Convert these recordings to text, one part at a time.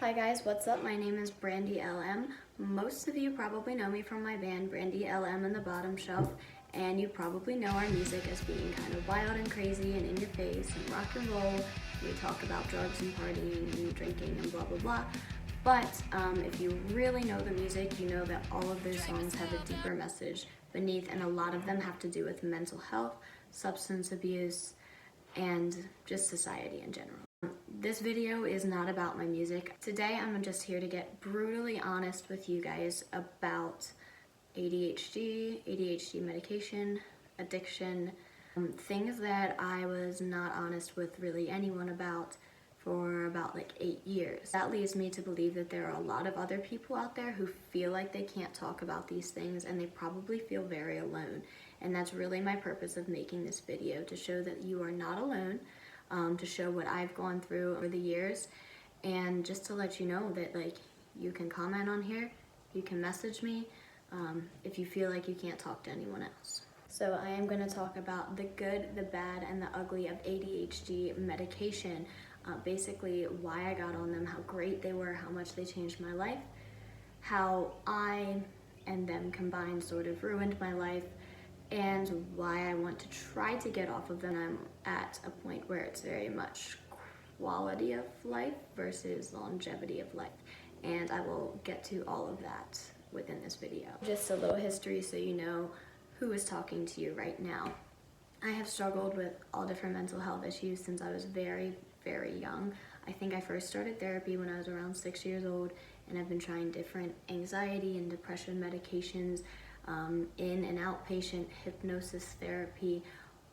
Hi guys, what's up? My name is Brandy LM. Most of you probably know me from my band Brandy LM and the Bottom Shelf, and you probably know our music as being kind of wild and crazy and in your face and rock and roll. We talk about drugs and partying and drinking and blah blah blah. But if you really know the music, you know that all of those songs have a deeper message beneath, and a lot of them have to do with mental health, substance abuse, and just society in general. This video is not about my music. Today I'm just here to get brutally honest with you guys about ADHD medication, addiction, things that I was not honest with really anyone about for about like 8 years. That leads me to believe that there are a lot of other people out there who feel like they can't talk about these things, and they probably feel very alone. And that's really my purpose of making this video, to show that you are not alone, to show what I've gone through over the years, and just to let you know that like you can comment on here, you can message me if you feel like you can't talk to anyone else. So I am going to talk about the good, the bad, and the ugly of ADHD medication. Basically why I got on them, how great they were, how much they changed my life, how I and them combined sort of ruined my life, and why I want to try to get off of them. I'm at a point where it's very much quality of life versus longevity of life, and I will get to all of that within this video. Just a little history so you know who is talking to you right now. I have struggled with all different mental health issues since I was very young. I think I first started therapy when I was around 6 years old, and I've been trying different anxiety and depression medications, in and outpatient hypnosis therapy,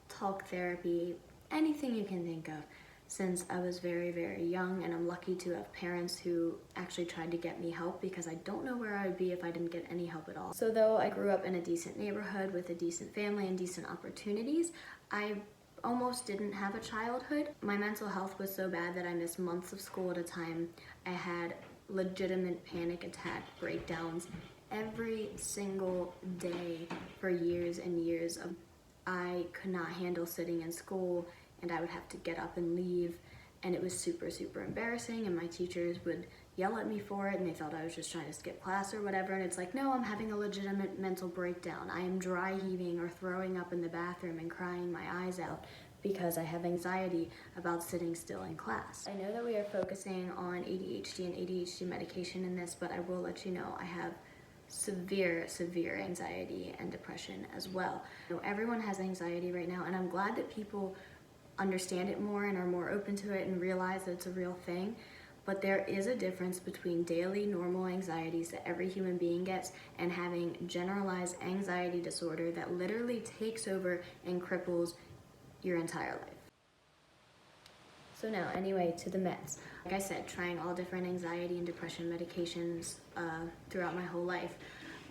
talk therapy, anything you can think of since I was very young. And I'm lucky to have parents who actually tried to get me help, because I don't know where I would be if I didn't get any help at all. So though I grew up in a decent neighborhood with a decent family and decent opportunities, I almost didn't have a childhood. My mental health was so bad that I missed months of school at a time. I had legitimate panic attack breakdowns every single day for years and years. I could not handle sitting in school, and I would have to get up and leave, and it was super embarrassing, and my teachers would yell at me for it, and they thought I was just trying to skip class or whatever. And it's like, no, I'm having a legitimate mental breakdown. I am dry heaving or throwing up in the bathroom and crying my eyes out because I have anxiety about sitting still in class. I know that we are focusing on ADHD and ADHD medication in this, but I will let you know I have severe anxiety and depression as well. You know, everyone has anxiety right now, and I'm glad that people understand it more and are more open to it and realize that it's a real thing. But there is a difference between daily normal anxieties that every human being gets and having generalized anxiety disorder that literally takes over and cripples your entire life. So now, anyway, to the meds. Like I said, trying all different anxiety and depression medications throughout my whole life.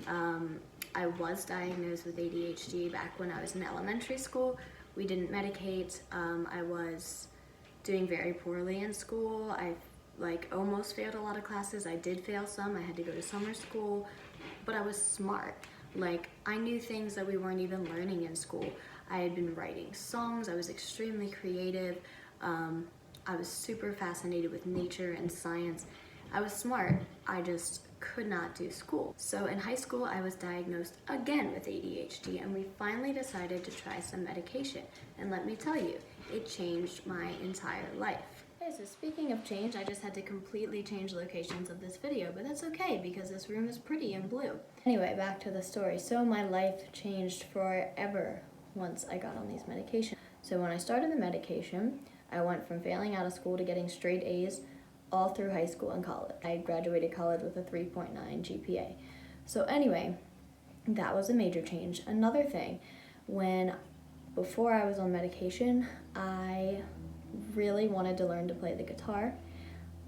I was diagnosed with ADHD back when I was in elementary school. We didn't medicate. I was doing very poorly in school. I almost failed a lot of classes. I did fail some. I had to go to summer school, but I was smart. I knew things that we weren't even learning in school. I had been writing songs. I was extremely creative. I was super fascinated with nature and science. I was smart. I just could not do school. So in high school, I was diagnosed again with ADHD, and we finally decided to try some medication. And let me tell you, it changed my entire life. Okay, so speaking of change, I just had to completely change locations of this video, but that's okay because this room is pretty and blue. Anyway, back to the story. So my life changed forever once I got on these medications. So when I started the medication, I went from failing out of school to getting straight A's all through high school and college. I graduated college with a 3.9 GPA. So anyway, that was a major change. Another thing, before I was on medication, I really wanted to learn to play the guitar.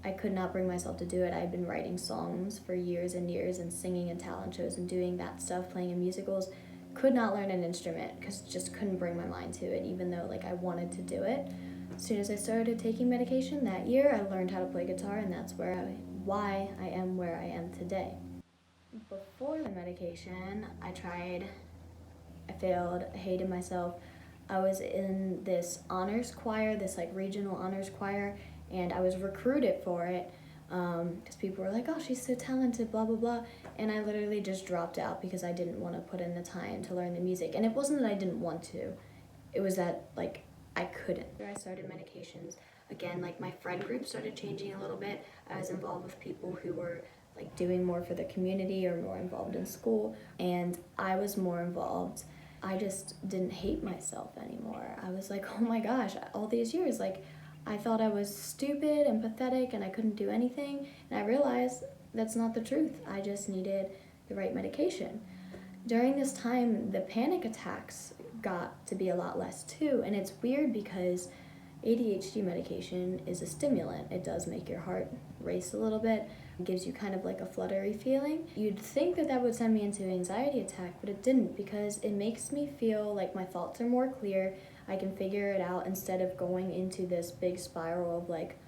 I could not bring myself to do it. I had been writing songs for years and years and singing in talent shows and doing that stuff, playing in musicals. Could not learn an instrument because just couldn't bring my mind to it, even though I wanted to do it. As soon as I started taking medication that year, I learned how to play guitar, and that's why I am where I am today. Before the medication, I failed, I hated myself. I was in this honors choir, this regional honors choir, and I was recruited for it because people were like, oh, she's so talented, blah, blah, blah. And I literally just dropped out because I didn't want to put in the time to learn the music. And it wasn't that I didn't want to. It was that, like, I couldn't. I started medications. Again, like, my friend group started changing a little bit. I was involved with people who were, like, doing more for the community or more involved in school. And I was more involved. I just didn't hate myself anymore. I was like, oh my gosh, all these years, like, I thought I was stupid and pathetic and I couldn't do anything. And I realized that's not the truth. I just needed the right medication. During this time, the panic attacks got to be a lot less too. And it's weird because ADHD medication is a stimulant. It does make your heart race a little bit. It gives you kind of like a fluttery feeling. You'd think that that would send me into an anxiety attack, but it didn't, because it makes me feel like my thoughts are more clear. I can figure it out instead of going into this big spiral of like,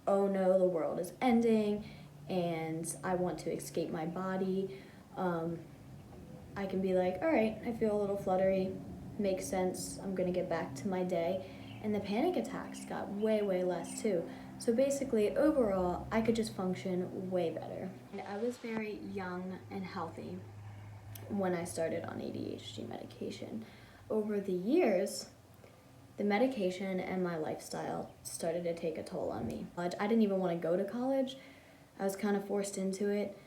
oh no, the world is ending and I want to escape my body. I can be like, all right, I feel a little fluttery, makes sense, I'm gonna get back to my day. And the panic attacks got way, way less too. So basically, overall, I could just function way better. And I was very young and healthy when I started on ADHD medication. Over the years, the medication and my lifestyle started to take a toll on me. I didn't even want to go to college. I was kind of forced into it.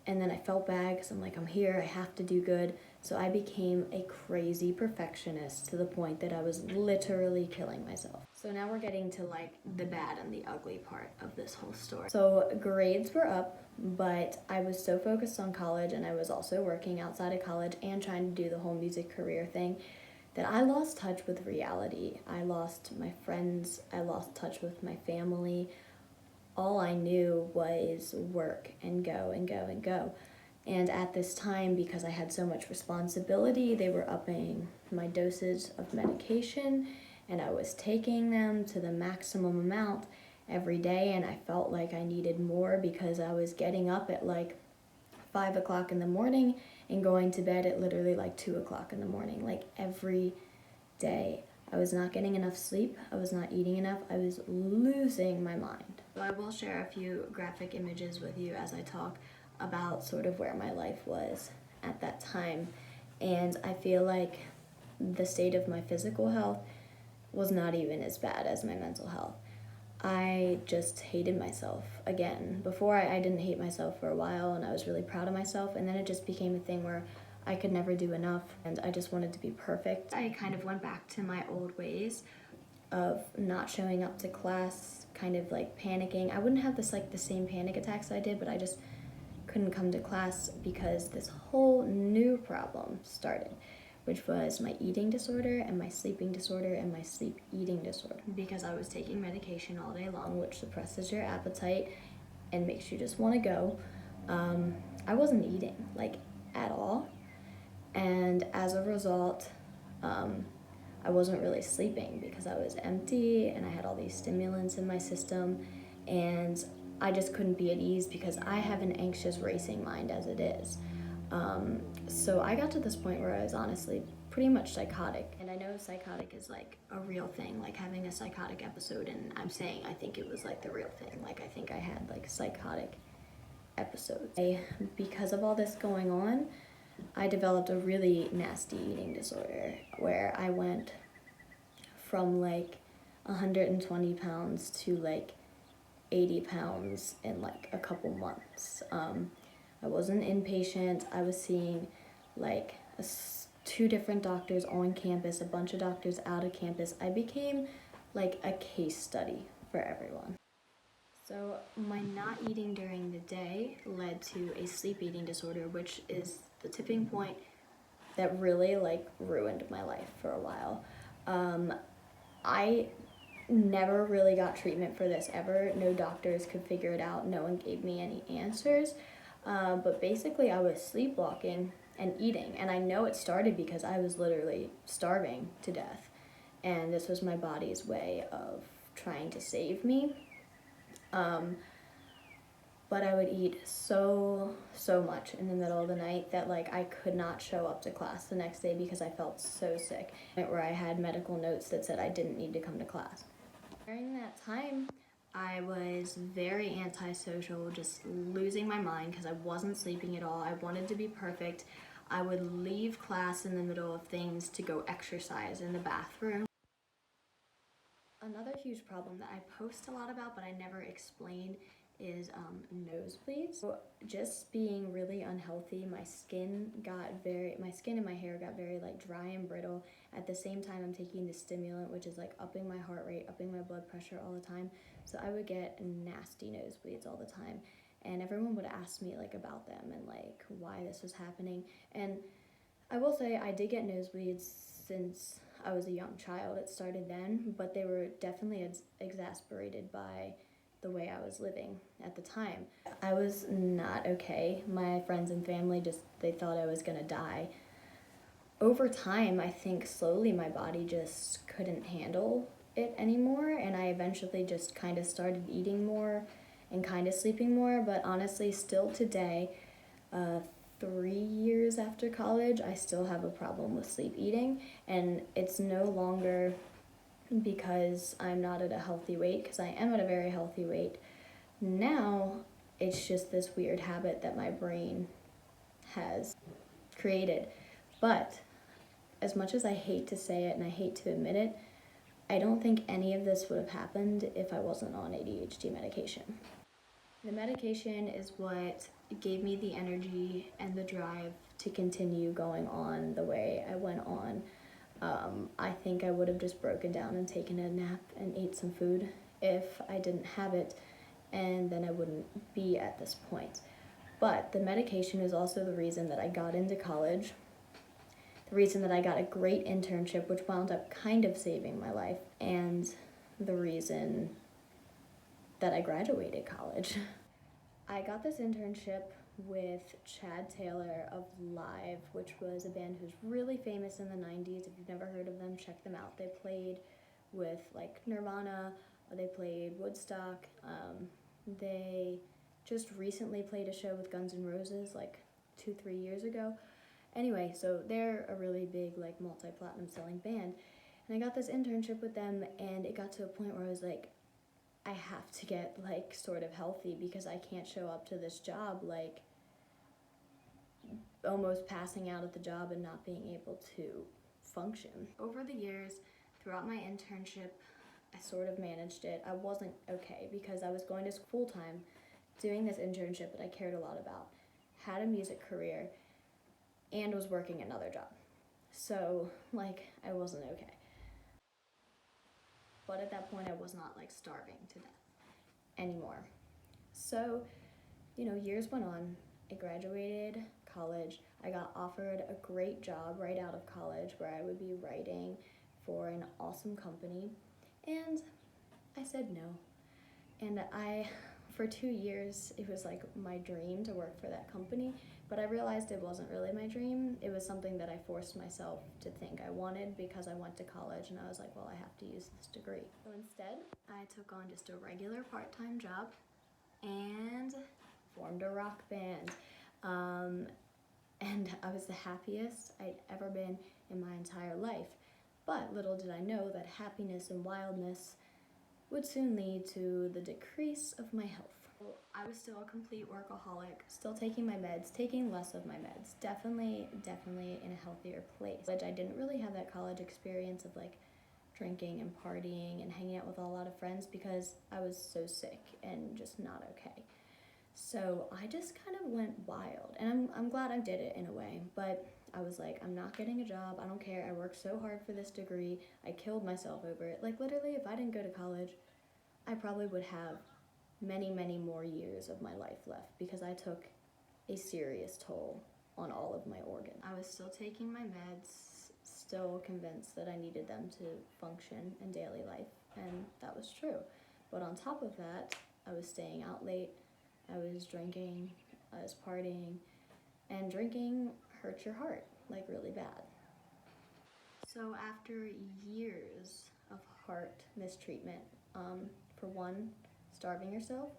And then I felt bad because I'm like, I'm here, I have to do good. So I became a crazy perfectionist to the point that I was literally killing myself. So now we're getting to like the bad and the ugly part of this whole story. So grades were up, but I was so focused on college, and I was also working outside of college and trying to do the whole music career thing, that I lost touch with reality. I lost my friends, I lost touch with my family. All I knew was work and go and go and go. And at this time, because I had so much responsibility, they were upping my dosage of medication, and I was taking them to the maximum amount every day, and I felt like I needed more because I was getting up at like 5 o'clock in the morning and going to bed at literally like 2 o'clock in the morning, like every day. I was not getting enough sleep, I was not eating enough, I was losing my mind. So I will share a few graphic images with you as I talk about sort of where my life was at that time. And I feel like the state of my physical health was not even as bad as my mental health. I just hated myself again. Before, I didn't hate myself for a while, and I was really proud of myself, and then it just became a thing where I could never do enough, and I just wanted to be perfect. I kind of went back to my old ways of not showing up to class, kind of like panicking. I wouldn't have the same panic attacks I did, but I just couldn't come to class because this whole new problem started, which was my eating disorder and my sleeping disorder and my sleep eating disorder. Because I was taking medication all day long, which suppresses your appetite and makes you just want to go. I wasn't eating, like, at all. And as a result, I wasn't really sleeping because I was empty and I had all these stimulants in my system, and I just couldn't be at ease because I have an anxious, racing mind as it is. So I got to this point where I was honestly pretty much psychotic. And I know psychotic is like a real thing, like having a psychotic episode, and I'm saying I think it was like the real thing. Like I think I had like psychotic episodes. Because of all this going on, I developed a really nasty eating disorder where I went from like 120 pounds to like 80 pounds in like a couple months. I was an inpatient. I was seeing like 2 different doctors on campus, a bunch of doctors out of campus. I became like a case study for everyone. So my not eating during the day led to a sleep eating disorder, which is the tipping point that really like ruined my life for a while. I never really got treatment for this ever. No doctors could figure it out. No one gave me any answers. But basically I was sleepwalking and eating. And I know it started because I was literally starving to death. And this was my body's way of trying to save me. But I would eat so much in the middle of the night that like I could not show up to class the next day because I felt so sick, where I had medical notes that said I didn't need to come to class. During that time, I was very antisocial, just losing my mind because I wasn't sleeping at all. I wanted to be perfect. I would leave class in the middle of things to go exercise in the bathroom. Another huge problem that I post a lot about but I never explain is nosebleeds. So just being really unhealthy, my skin and my hair got very like dry and brittle. At the same time, I'm taking the stimulant, which is like upping my heart rate, upping my blood pressure all the time. So I would get nasty nosebleeds all the time. And everyone would ask me like about them and like why this was happening. And I will say I did get nosebleeds since I was a young child. It started then, but they were definitely exacerbated by the way I was living at the time. I was not okay. My friends and family they thought I was gonna die. Over time, I think slowly my body just couldn't handle it anymore, and I eventually just kind of started eating more and kind of sleeping more, but honestly, still today, 3 years after college, I still have a problem with sleep eating, and it's no longer because I'm not at a healthy weight, because I am at a very healthy weight. Now, it's just this weird habit that my brain has created. But as much as I hate to say it and I hate to admit it, I don't think any of this would have happened if I wasn't on ADHD medication. The medication is what gave me the energy and the drive to continue going on the way I went on. I think I would have just broken down and taken a nap and ate some food if I didn't have it, and then I wouldn't be at this point. But the medication is also the reason that I got into college, the reason that I got a great internship, which wound up kind of saving my life, and the reason that I graduated college. I got this internship with Chad Taylor of Live, which was a band who's really famous in the 90s. If you've never heard of them, check them out. They played with like Nirvana, they played Woodstock, they just recently played a show with Guns N' Roses like 2-3 years ago. Anyway, so they're a really big like multi-platinum selling band. And I got this internship with them, and it got to a point where I was like, I have to get like sort of healthy because I can't show up to this job like almost passing out at the job and not being able to function. Over the years, throughout my internship, I sort of managed it. I wasn't okay because I was going to school full-time, doing this internship that I cared a lot about, had a music career, and was working another job. So like I wasn't okay. But at that point I was not like starving to death anymore. So, years went on. I graduated college. I got offered a great job right out of college where I would be writing for an awesome company. And I said no. And for 2 years, it was like my dream to work for that company, but I realized it wasn't really my dream. It was something that I forced myself to think I wanted because I went to college and I was like, well, I have to use this degree. So instead, I took on just a regular part-time job and formed a rock band. And I was the happiest I'd ever been in my entire life. But little did I know that happiness and wildness would soon lead to the decrease of my health. I was still a complete workaholic, still taking my meds, taking less of my meds, definitely in a healthier place. I didn't really have that college experience of like drinking and partying and hanging out with a lot of friends because I was so sick and just not okay. So I just kind of went wild, and I'm glad I did it in a way, but I was like, I'm not getting a job, I don't care, I worked so hard for this degree, I killed myself over it. Like literally, if I didn't go to college, I probably would have many more years of my life left because I took a serious toll on all of my organs. I was still taking my meds, still convinced that I needed them to function in daily life, and that was true. But on top of that, I was staying out late, I was drinking, I was partying, and drinking hurts your heart, like really bad. So after years of heart mistreatment, for one, starving yourself,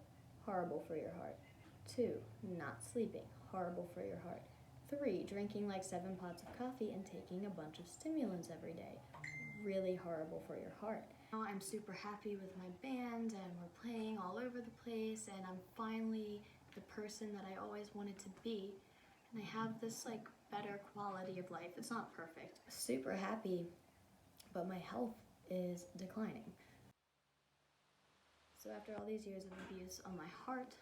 horrible for your heart. 2, not sleeping, horrible for your heart. 3, drinking like 7 pots of coffee and taking a bunch of stimulants every day, really horrible for your heart. Now I'm super happy with my band and we're playing all over the place and I'm finally the person that I always wanted to be. And I have this like better quality of life. It's not perfect. Super happy, but my health is declining. So after all these years of abuse on my heart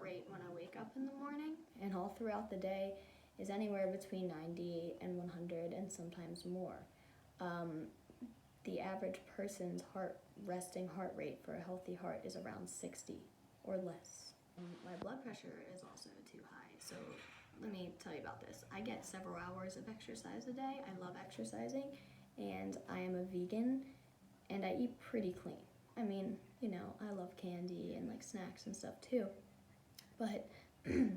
rate when I wake up in the morning and all throughout the day is anywhere between 90 and 100 and sometimes more. The average person's resting heart rate for a healthy heart is around 60 or less. My blood pressure is also too high, so let me tell you about this. I get several hours of exercise a day. I love exercising, and I am a vegan, and I eat pretty clean. I mean, you know, I love candy and like snacks and stuff too, but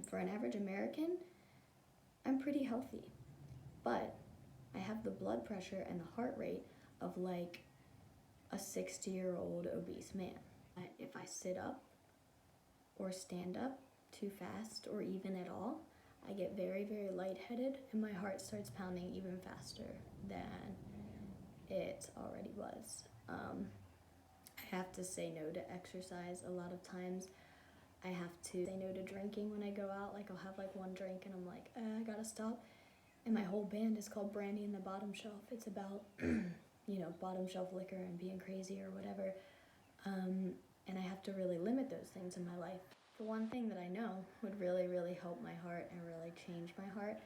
for an average American, I'm pretty healthy. But I have the blood pressure and the heart rate of like a 60-year-old obese man. If I sit up or stand up too fast or even at all, I get very, very lightheaded and my heart starts pounding even faster than it already was. I have to say no to exercise a lot of times. I have to say no to drinking when I go out. Like I'll have like one drink and I'm like, I gotta stop. And my whole band is called Brandy and the Bottom Shelf. It's about, you know, bottom shelf liquor and being crazy or whatever. And I have to really limit those things in my life. The one thing that I know would really, really help my heart and really change my heart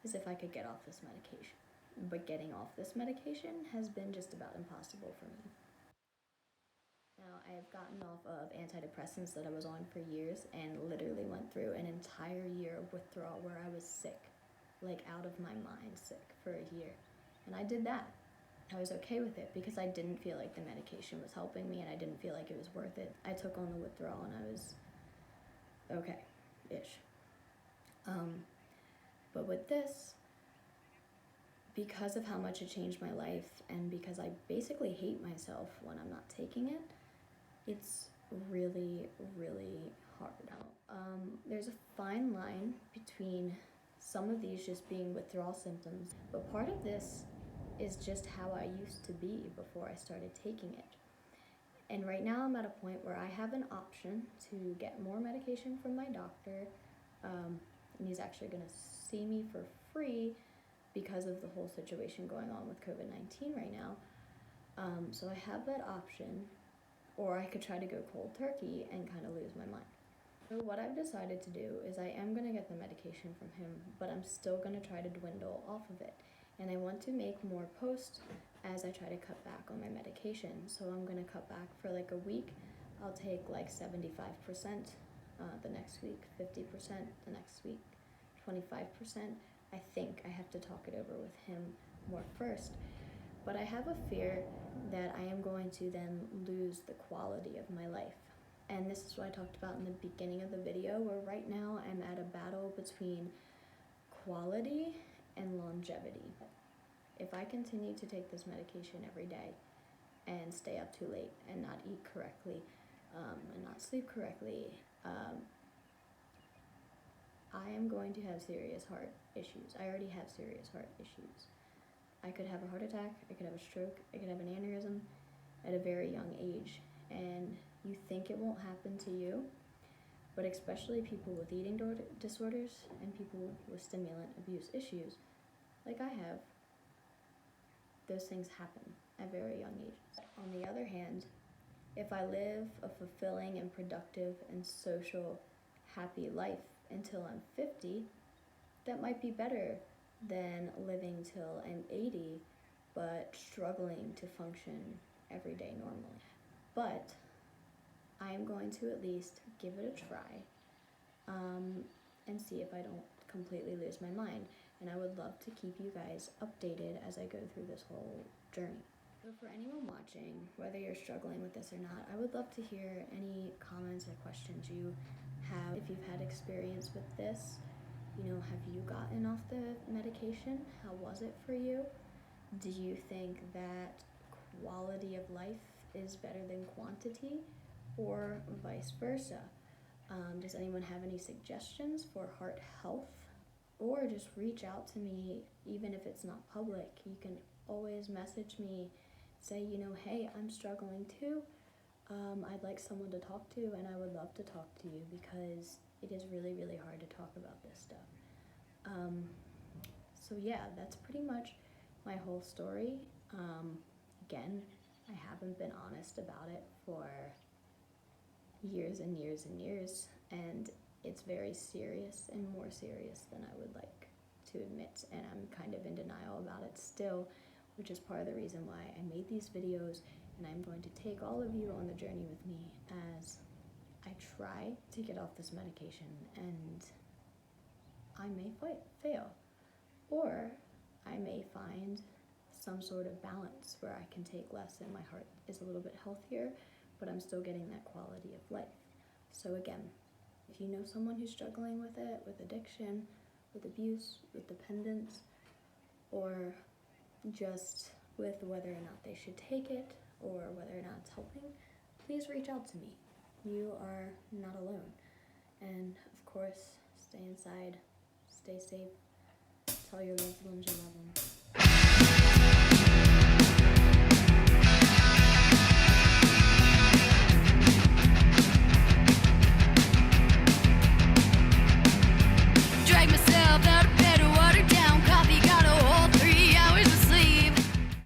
is if I could get off this medication. But getting off this medication has been just about impossible for me. Now, I have gotten off of antidepressants that I was on for years and literally went through an entire year of withdrawal where I was sick, like out of my mind sick for a year. And I did that. I was okay with it because I didn't feel like the medication was helping me and I didn't feel like it was worth it. I took on the withdrawal and I was okay-ish. But with this, because of how much it changed my life and because I basically hate myself when I'm not taking it, it's really, really hard. There's a fine line between some of these just being withdrawal symptoms, but part of this is just how I used to be before I started taking it. And right now I'm at a point where I have an option to get more medication from my doctor, and he's actually gonna see me for free because of the whole situation going on with COVID-19 right now. So I have that option, or I could try to go cold turkey and kind of lose my mind. So what I've decided to do is I am going to get the medication from him, but I'm still going to try to dwindle off of it. And I want to make more posts as I try to cut back on my medication. So I'm going to cut back for like a week. I'll take like 75% the next week, 50% the next week, 25%. I think I have to talk it over with him more first. But I have a fear that I am going to then lose the quality of my life. And this is what I talked about in the beginning of the video, where right now I'm at a battle between quality and longevity. If I continue to take this medication every day and stay up too late and not eat correctly and not sleep correctly, I am going to have serious heart issues. I already have serious heart issues. I could have a heart attack, I could have a stroke, I could have an aneurysm at a very young age. And you think it won't happen to you, but especially people with eating disorders and people with stimulant abuse issues, like I have, those things happen at very young ages. On the other hand, if I live a fulfilling and productive and social, happy life until I'm 50, that might be better than living till I'm 80, but struggling to function every day normally. But I am going to at least give it a try and see if I don't completely lose my mind. And I would love to keep you guys updated as I go through this whole journey. So for anyone watching, whether you're struggling with this or not, I would love to hear any comments or questions you have. If you've had experience with this, you know, have you gotten off the medication? How was it for you? Do you think that quality of life is better than quantity, or vice versa? Does anyone have any suggestions for heart health? Or just reach out to me, even if it's not public. You can always message me say, you know, hey, I'm struggling too. I'd like someone to talk to, and I would love to talk to you because it is really, really hard to talk about this stuff. So yeah, that's pretty much my whole story. Again, I haven't been honest about it for years and years and years, and it's very serious and more serious than I would like to admit, and I'm kind of in denial about it still, which is part of the reason why I made these videos, and I'm going to take all of you on the journey with me as I try to get off this medication, and I may fail, or I may find some sort of balance where I can take less and my heart is a little bit healthier, but I'm still getting that quality of life. So again, if you know someone who's struggling with it, with addiction, with abuse, with dependence, or just with whether or not they should take it or whether or not it's helping, please reach out to me. You are not alone. And of course, stay inside, stay safe, tell your loved ones you love